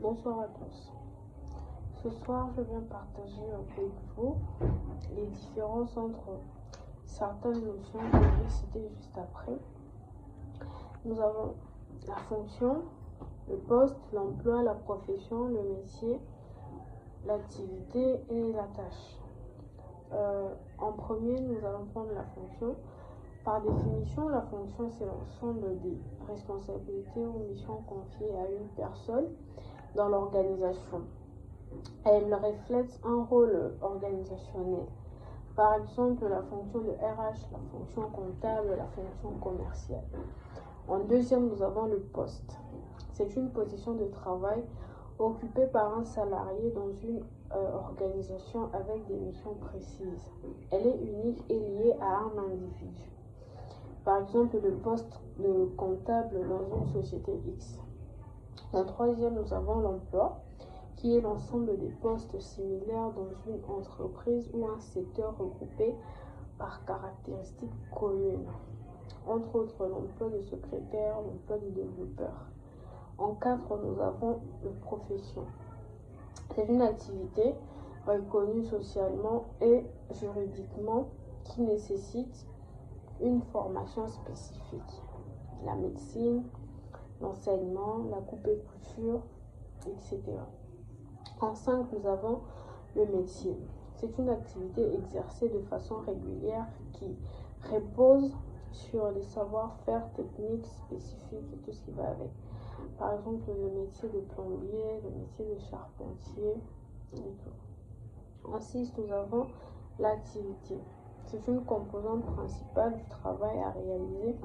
Bonsoir à tous. Ce soir, je viens partager avec vous les différences entre certaines notions que je vais citer juste après. Nous avons la fonction, le poste, l'emploi, la profession, le métier, l'activité et la tâche. En premier, nous allons prendre la fonction. Par définition, la fonction, c'est l'ensemble des responsabilités ou missions confiées à une personne dans l'organisation. Elle reflète un rôle organisationnel. Par exemple, la fonction de RH, la fonction comptable, la fonction commerciale. En deuxième, nous avons le poste. C'est une position de travail occupée par un salarié dans une organisation avec des missions précises. Elle est unique et liée à un individu. Par exemple, le poste de comptable dans une société X. En troisième, nous avons l'emploi, qui est l'ensemble des postes similaires dans une entreprise ou un secteur regroupé par caractéristiques communes. Entre autres, l'emploi de secrétaire, l'emploi de développeur. En quatre, nous avons la profession. C'est une activité reconnue socialement et juridiquement qui nécessite une formation spécifique. La médecine, l'enseignement, la coupe et couture, etc. En 5, nous avons le métier. C'est une activité exercée de façon régulière qui repose sur les savoir-faire techniques spécifiques et tout ce qui va avec. Par exemple, le métier de plombier, le métier de charpentier et tout. En 6, nous avons l'activité. C'est une composante principale du travail à réaliser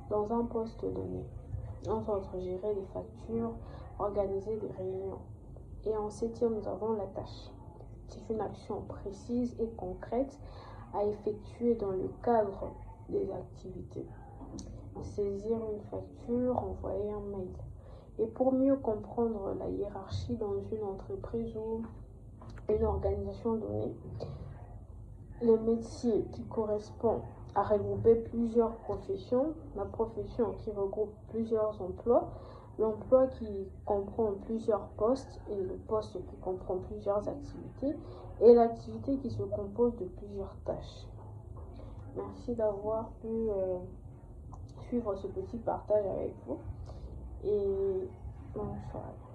dans un poste donné. Entre autres, gérer les factures, organiser des réunions. Et en septième, nous avons la tâche. C'est une action précise et concrète à effectuer dans le cadre des activités. Saisir une facture, envoyer un mail. Et pour mieux comprendre la hiérarchie dans une entreprise ou une organisation donnée, le métier qui correspond à regrouper plusieurs professions, la profession qui regroupe plusieurs emplois, l'emploi qui comprend plusieurs postes et le poste qui comprend plusieurs activités et l'activité qui se compose de plusieurs tâches. Merci d'avoir pu suivre ce petit partage avec vous et bonne soirée.